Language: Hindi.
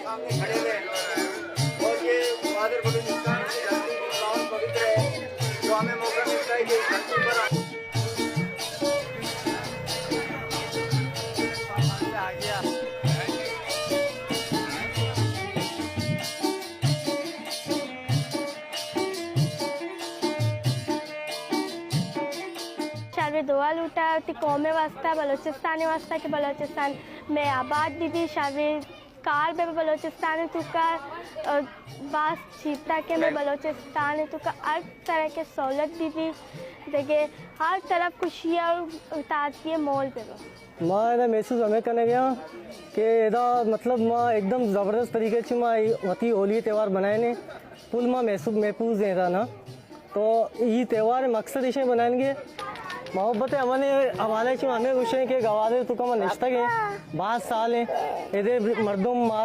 सामने खड़े हुए हैं और ये बहादुर बलूचिस्तान की धरती की पावन पवित्र है, जो हमें मौका मिलता है कि इस धरती पर आ गया। शायद दुआ लूटा ती कौमे वास्ता बलोचिस्तान वास्ता के बलोचिस्तान में आबाद दीदी शायद कार बे बलोचिस्तान तो का बास चीता के में बलोचिस्तान तो का हर तरह के सहूलत दीदी देखे हर तरफ खुशियाँ और ताजगी मोल पे मैं ना महसूस हमें करने गया कि एदा मतलब मैं एकदम ज़बरदस्त तरीके से मैं वती होली त्यौहार बनाए ने पुल में महफूज है ना तो ये त्यौहार मकसद इसे बनाएंगे मोहब्बत हमने हवाले से हमें खुश है कि गवादे तो कम निश्ता है 22 साल है इधर मर्दों